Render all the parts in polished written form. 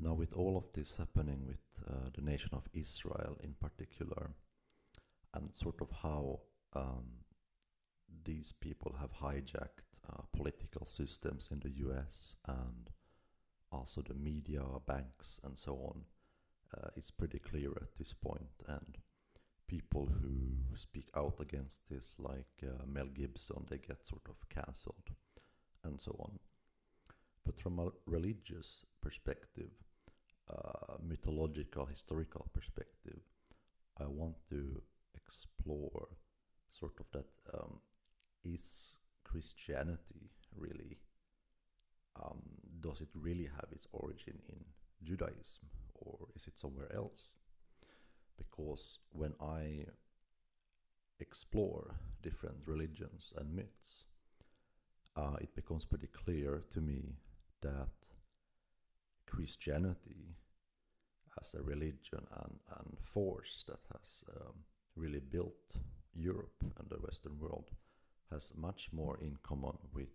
Now, with all of this happening with the nation of Israel in particular, and sort of how these people have hijacked political systems in the US and also the media, banks, and so on, it's pretty clear at this point. And people who speak out against this, like Mel Gibson, they get sort of cancelled and so on. But from a religious perspective, mythological, historical perspective, I want to explore sort of that is Christianity really, does it really have its origin in Judaism, or is it somewhere else? Because when I explore different religions and myths, it becomes pretty clear to me that Christianity as a religion and force that has really built Europe and the Western world has much more in common with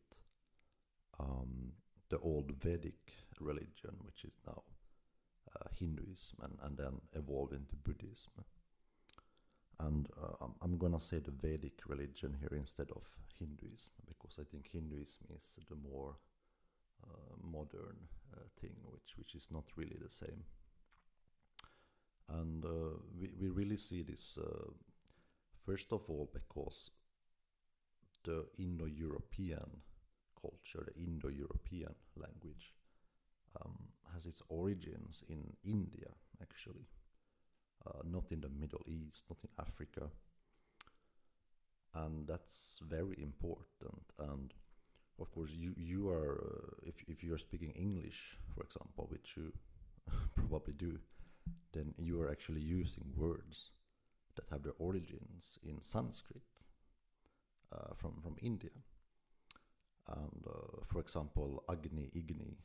the old Vedic religion, which is now Hinduism, and then evolved into Buddhism. And I'm gonna say the Vedic religion here instead of Hinduism, because I think Hinduism is the more modern thing, which is not really the same. And we really see this, first of all, because the Indo-European culture, the Indo-European language, has its origins in India, actually. Not in the Middle East, not in Africa. And that's very important. And of course, you are, if you are speaking English, for example, which you probably do, then you are actually using words that have their origins in Sanskrit from India. And for example, Agni, Igni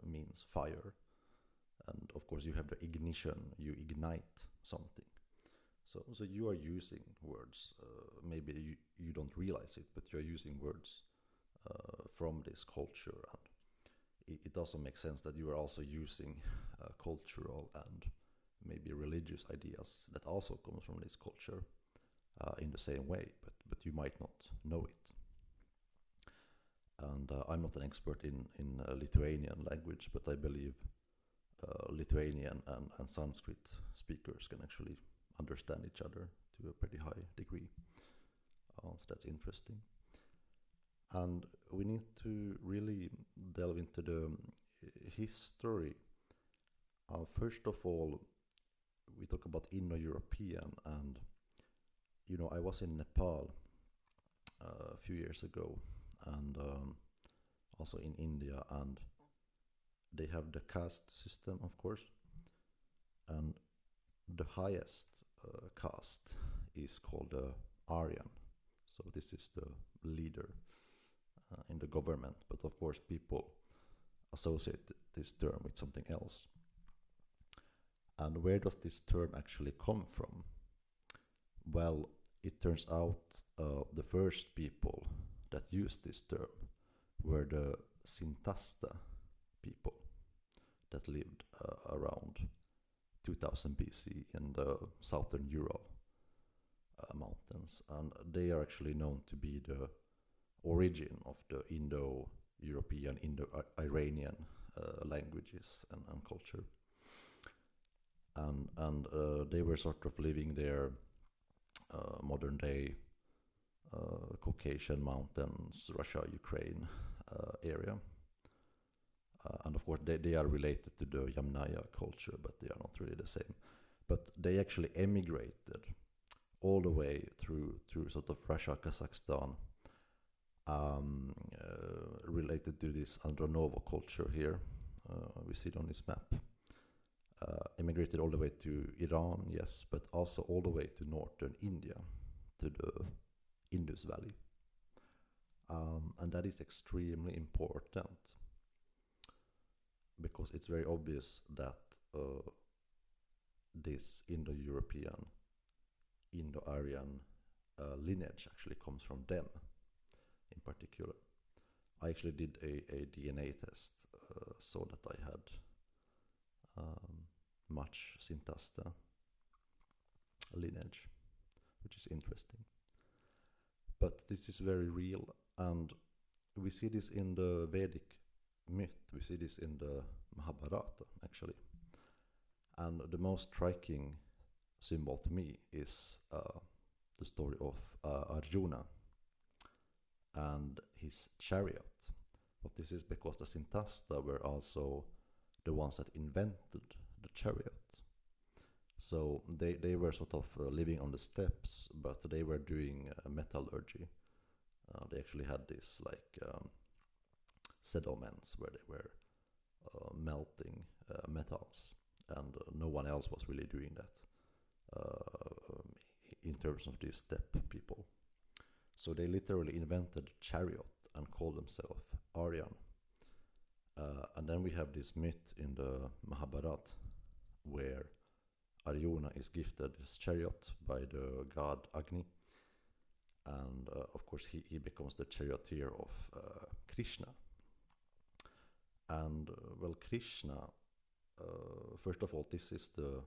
means fire. And of course, you have the ignition, you ignite something. So you are using words, maybe you don't realize it, but you're using words from this culture. And it also makes sense that you are also using cultural and maybe religious ideas that also comes from this culture in the same way, but you might not know it. And I'm not an expert in Lithuanian language, but I believe Lithuanian and Sanskrit speakers can actually understand each other to a pretty high degree. So that's interesting. And we need to really delve into the history. First of all, we talk about Indo-European, and you know, I was in Nepal a few years ago, and also in India, and they have the caste system, of course, and the highest caste is called the Aryan. So this is the leader in the government, but of course people associate this term with something else. And where does this term actually come from? Well, it turns out the first people that used this term were the Sintastha people that lived around 2000 BC in the southern Ural mountains, and they are actually known to be the origin of the Indo-European, Indo-Iranian languages and culture. And they were sort of living their modern day Caucasian mountains, Russia, Ukraine area. And of course they are related to the Yamnaya culture, but they are not really the same. But they actually emigrated all the way through sort of Russia, Kazakhstan, related to this Andronovo culture here. We see it on this map. Emigrated all the way to Iran, yes, but also all the way to northern India, to the Indus Valley. And that is extremely important, because it's very obvious that this Indo-European, Indo-Aryan lineage actually comes from them in particular. I actually did a DNA test so that I had much Sintastha lineage, which is interesting. But this is very real, and we see this in the Vedic myth, we see this in the Mahabharata, actually. And the most striking symbol to me is the story of Arjuna and his chariot. But this is because the Sintastha were also the ones that invented the chariot. So they were sort of living on the steppes, but they were doing metallurgy. They actually had this settlements where they were melting metals, and no one else was really doing that in terms of these steppe people. So they literally invented chariot and called themselves Aryan. And then we have this myth in the Mahabharata where Arjuna is gifted his chariot by the god Agni. And of course he becomes the charioteer of Krishna. And well, Krishna, first of all, this is the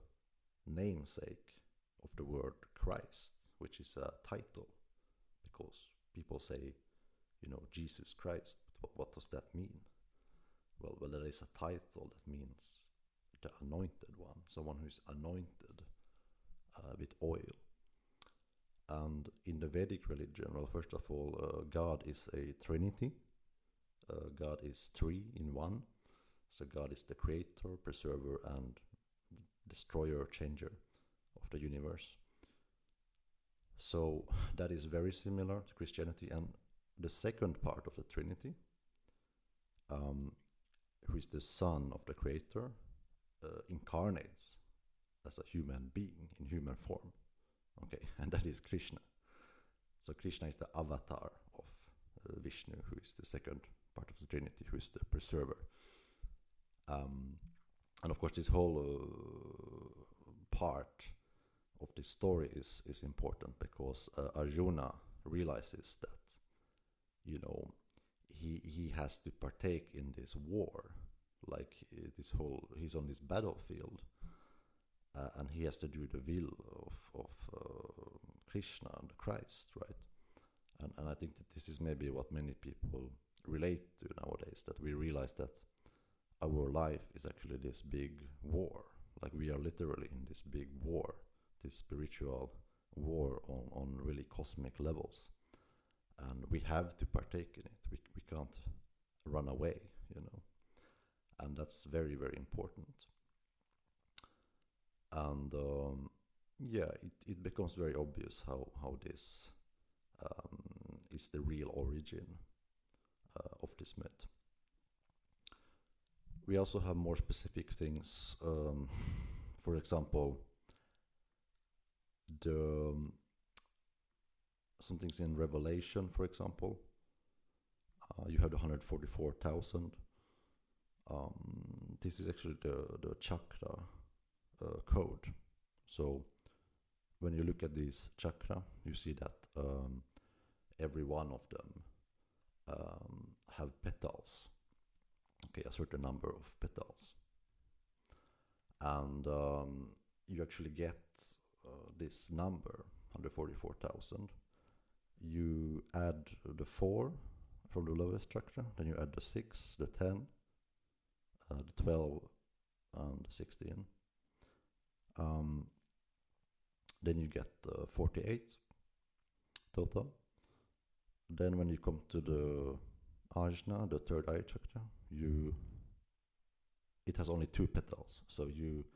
namesake of the word Christ, which is a title, because people say, Jesus Christ. But what does that mean? Well, there is a title that means the anointed one, someone who is anointed with oil. And in the Vedic religion, well, first of all, God is a trinity. God is three in one. So God is the creator, preserver, and destroyer, changer of the universe. So that is very similar to Christianity. And the second part of the Trinity, who is the son of the creator, incarnates as a human being in human form. Okay, and that is Krishna. So Krishna is the avatar of Vishnu, who is the second part of the Trinity, who is the preserver. And of course, this whole part of this story is important because Arjuna realizes that, he has to partake in this war, like he's on this battlefield, and he has to do the will of Krishna and the Christ, right? And I think that this is maybe what many people relate to nowadays, that we realize that our life is actually this big war. Like we are literally in this big war, this spiritual war on really cosmic levels. And we have to partake in it. We can't run away, And that's very, very important. And it becomes very obvious how this is the real origin of this myth. We also have more specific things. For example, some things in Revelation, for example. You have the 144,000. This is actually the chakra code. So when you look at these chakra, you see that every one of them have petals. Okay, a certain number of petals. And you actually get this number, 144,000. You add the 4 from the lowest chakra, then you add the 6, the 10, the 12, and the 16. Then you get 48 total. Then when you come to the ajna, the third eye chakra, it has only 2 petals, so you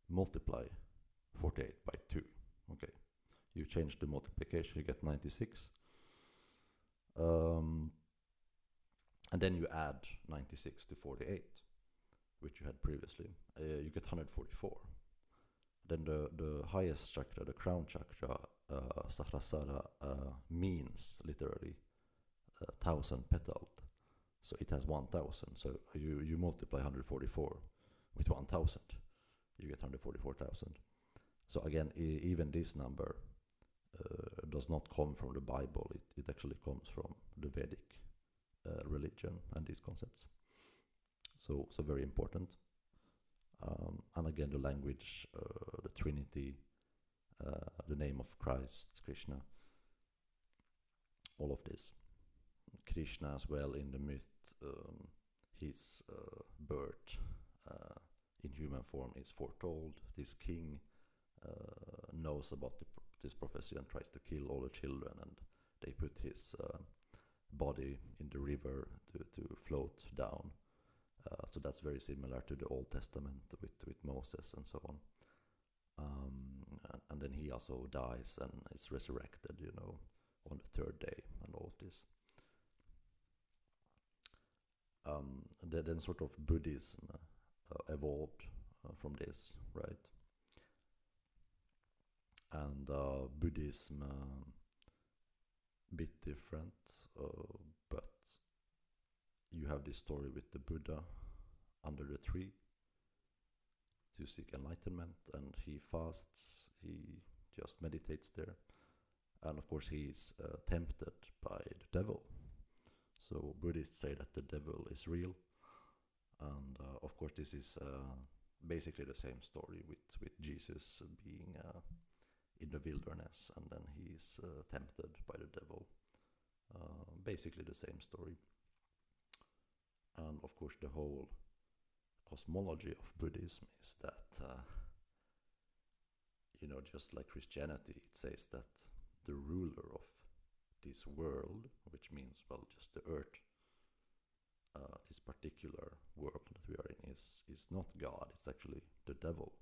multiply 48 by 2. Okay, you change the multiplication, you get 96. And then you add 96 to 48, which you had previously. You get 144. Then the highest chakra, the crown chakra, Sahasrara, means literally 1,000 petaled. So it has 1,000. So you multiply 144 with 1,000. You get 144,000. So again, even this number does not come from the Bible. It actually comes from the Vedic religion and these concepts. So very important. And again, the language, the Trinity, the name of Christ, Krishna, all of this. Krishna as well in the myth, his birth in human form is foretold. This king knows about this prophecy and tries to kill all the children, and they put his body in the river to float down. So that's very similar to the Old Testament with Moses and so on. And then he also dies and is resurrected, on the third day and all of this. Then sort of Buddhism evolved from this, right? And Buddhism, bit different, but you have this story with the Buddha under the tree to seek enlightenment, and he fasts, he just meditates there, and of course he's tempted by the devil. So Buddhists say that the devil is real, and of course this is basically the same story with Jesus being in the wilderness, and then he's tempted by the devil. Basically the same story. And of course the whole cosmology of Buddhism is that, just like Christianity, it says that the ruler of this world, which means, well, just the earth, this particular world that we are in, is not God, it's actually the devil.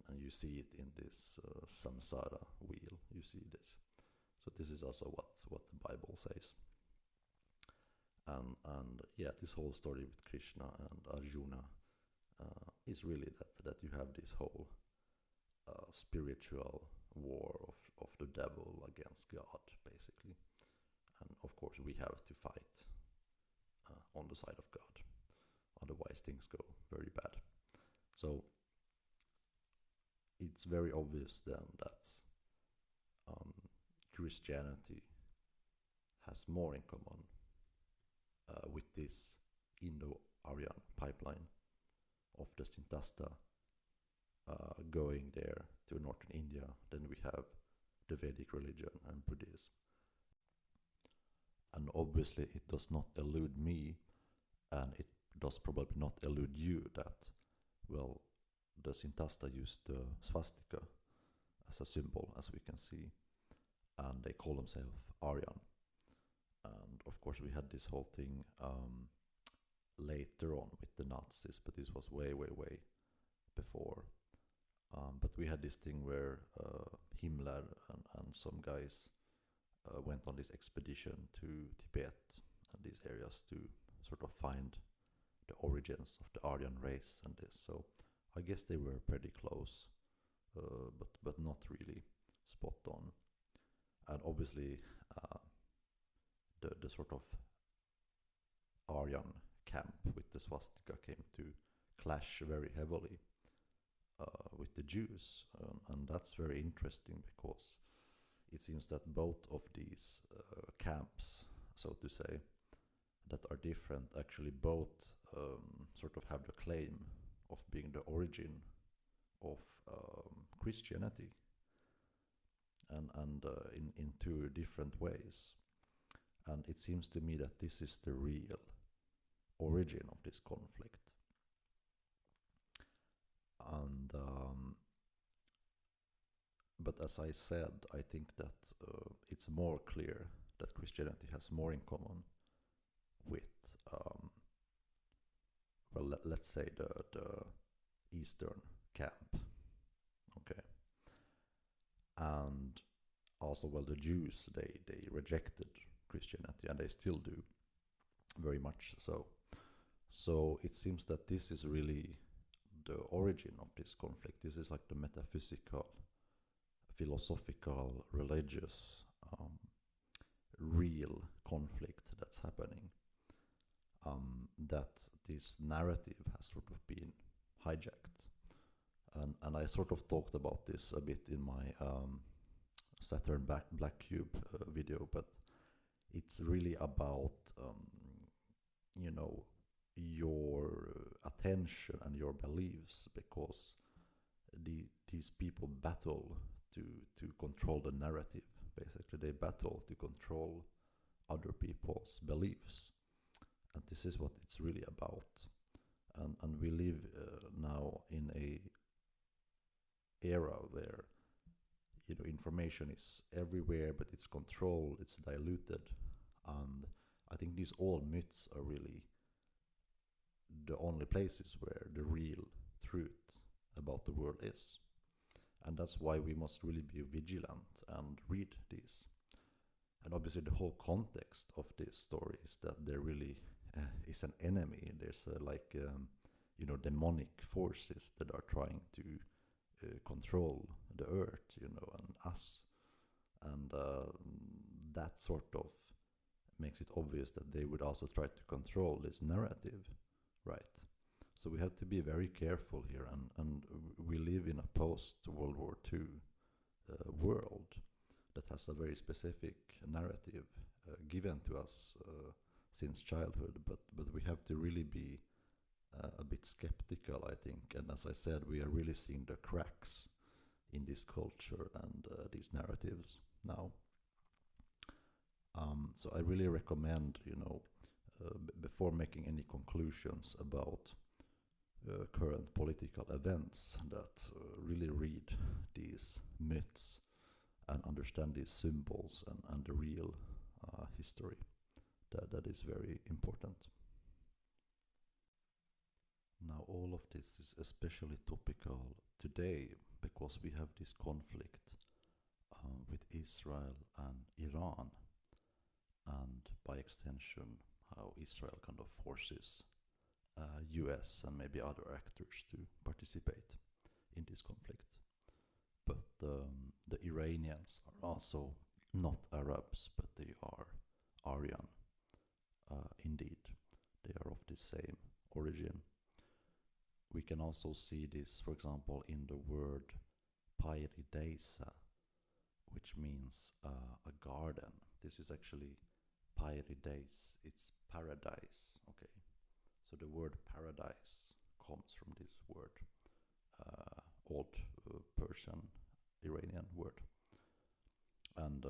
And you see it in this samsara wheel, you see this. So this is also what the Bible says. And yeah, this whole story with Krishna and Arjuna is really that you have this whole spiritual war of the devil against God, basically. And of course we have to fight on the side of God, otherwise things go very bad. So it's very obvious then that Christianity has more in common with this Indo-Aryan pipeline of the Sintastha going there to northern India. Then we have the Vedic religion and Buddhism. And obviously it does not elude me, and it does probably not elude you, that, well, the Sintastha used the swastika as a symbol, as we can see, and they call themselves Aryan. And of course we had this whole thing later on with the Nazis, but this was way before. But we had this thing where Himmler and some guys went on this expedition to Tibet and these areas to sort of find the origins of the Aryan race and this. So I guess they were pretty close, but not really spot on. And obviously the sort of Aryan camp with the swastika came to clash very heavily with the Jews, and that's very interesting because it seems that both of these camps, so to say, that are different, actually both sort of have the claim of being the origin of Christianity, and in two different ways. And it seems to me that this is the real origin of this conflict. And but as I said, I think that it's more clear that Christianity has more in common with, well, let's say the Eastern camp, okay, and also, well, the Jews, they rejected Christianity, and they still do, very much so. So it seems that this is really the origin of this conflict. This is like the metaphysical, philosophical, religious, real conflict that's happening. That this narrative has sort of been hijacked. And I sort of talked about this a bit in my Saturn Black Cube video, but it's really about, your attention and your beliefs, because these people battle to control the narrative. Basically, they battle to control other people's beliefs, and this is what it's really about. And we live now in a era where information is everywhere, but it's controlled, it's diluted, and I think these old myths are really the only places where the real truth about the world is. And that's why we must really be vigilant and read these. And obviously, the whole context of this story is that there really is an enemy. There's demonic forces that are trying to control the earth, and us. And that sort of makes it obvious that they would also try to control this narrative, right? So we have to be very careful here, and we live in a post-World War II world that has a very specific narrative given to us since childhood, but we have to really be a bit skeptical, I think. And as I said, we are really seeing the cracks in this culture and these narratives now. So I really recommend, before making any conclusions about current political events, that really read these myths and understand these symbols and the real history. That is very important. Now, all of this is especially topical today because we have this conflict with Israel and Iran, and by extension, how Israel kind of forces US and maybe other actors to participate in this conflict. But the Iranians are also not Arabs, but they are Aryan. Indeed, they are of the same origin. We can also see this, for example, in the word Pairidesa, which means a garden. This is actually Pairides, it's paradise, okay? So the word paradise comes from this word, old Persian, Iranian word. And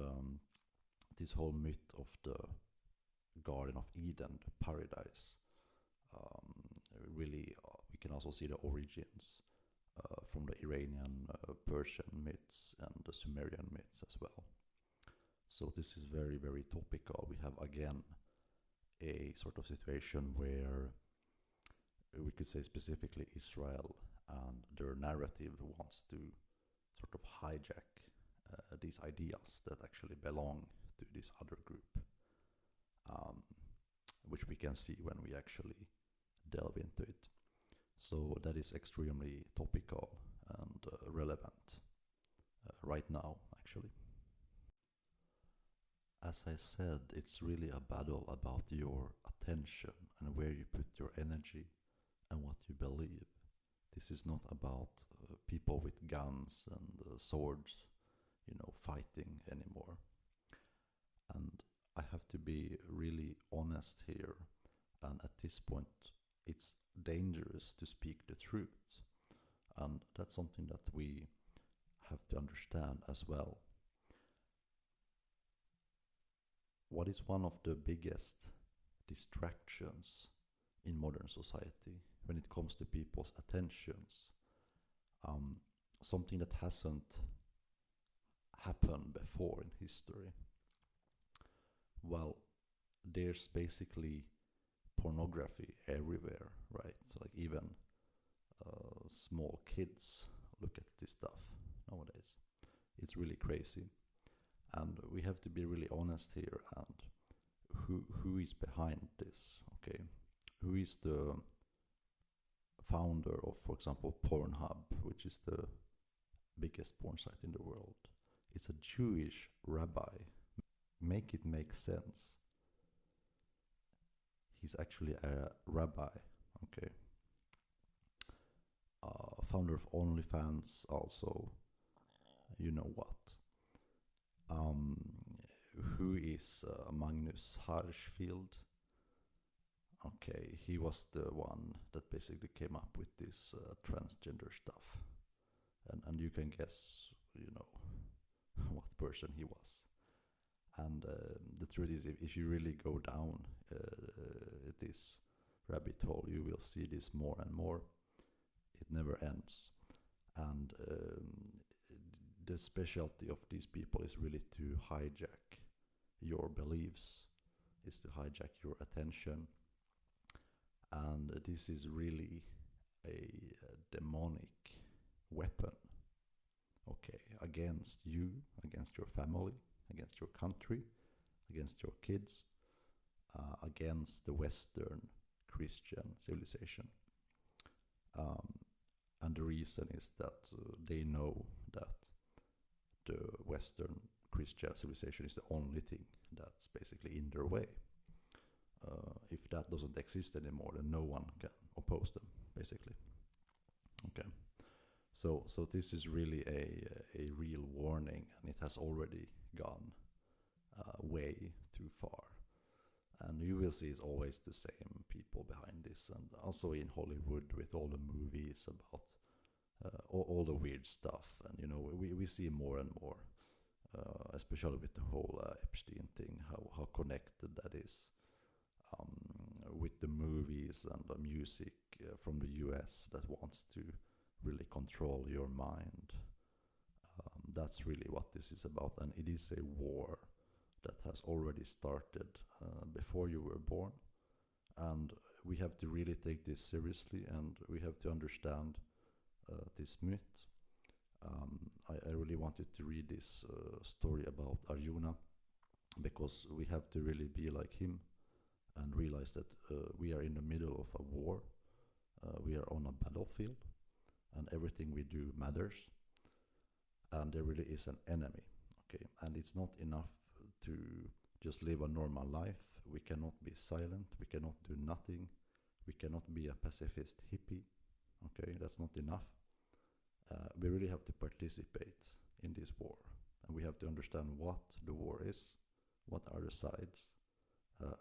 this whole myth of the Garden of Eden, the paradise, really, we can also see the origins from the Iranian, Persian myths and the Sumerian myths as well. So this is very, very topical. We have again a sort of situation where we could say specifically Israel and their narrative wants to sort of hijack these ideas that actually belong to this other group, which we can see when we actually delve into it. So that is extremely topical and relevant right now, actually. As I said, it's really a battle about your attention and where you put your energy and what you believe. This is not about people with guns and swords, fighting anymore. And I have to be really honest here. And at this point, it's dangerous to speak the truth. And that's something that we have to understand as well. What is one of the biggest distractions in modern society when it comes to people's attentions? Something that hasn't happened before in history. Well, there's basically pornography everywhere, right? So like even small kids look at this stuff nowadays. It's really crazy. And we have to be really honest here, and who is behind this, okay? Who is the founder of, for example, Pornhub, which is the biggest porn site in the world? It's a Jewish rabbi. Make it make sense. He's actually a rabbi, okay? Founder of OnlyFans also, you know what? Who is Magnus Hirschfeld? Okay, he was the one that basically came up with this transgender stuff. can guess, what person he was. And the truth is, if you really go down this rabbit hole, you will see this more and more. It never ends. And the specialty of these people is really to hijack your beliefs, is to hijack your attention. And this is really a demonic weapon, okay, against you, against your family, against your country, against your kids, against the Western Christian civilization. And the reason is that they know that the Western Christian civilization is the only thing that's basically in their way. If that doesn't exist anymore, then no one can oppose them, basically. Okay. So this is really a real warning, and it has already gone way too far. And you will see it's always the same people behind this, and also in Hollywood with all the movies about all the weird stuff. And we see more and more, especially with the whole Epstein thing, how connected that is with the movies and the music from the US that wants to really control your mind. That's really what this is about, and it is a war that has already started before you were born. And we have to really take this seriously, and we have to understand this myth. I really wanted to read this story about Arjuna, because we have to really be like him and realize that we are in the middle of a war. We are on a battlefield, and everything we do matters. And there really is an enemy, okay? And it's not enough to just live a normal life. We cannot be silent. We cannot do nothing. We cannot be a pacifist hippie, okay? That's not enough. We really have to participate in this war, and we have to understand what the war is, what are the sides,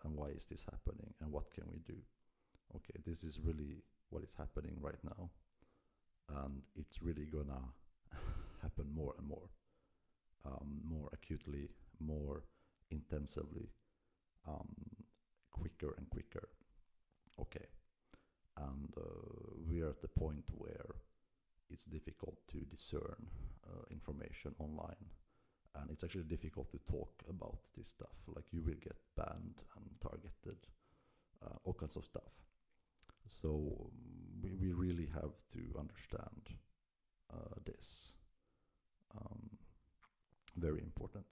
and why is this happening, and what can we do. Okay, this is really what is happening right now, and it's really gonna happen more and more, more acutely, more intensively, quicker and quicker. Okay, and we are at the point where it's difficult to discern information online, and it's actually difficult to talk about this stuff. Like, you will get banned and targeted, all kinds of stuff. So we really have to understand this. Very important.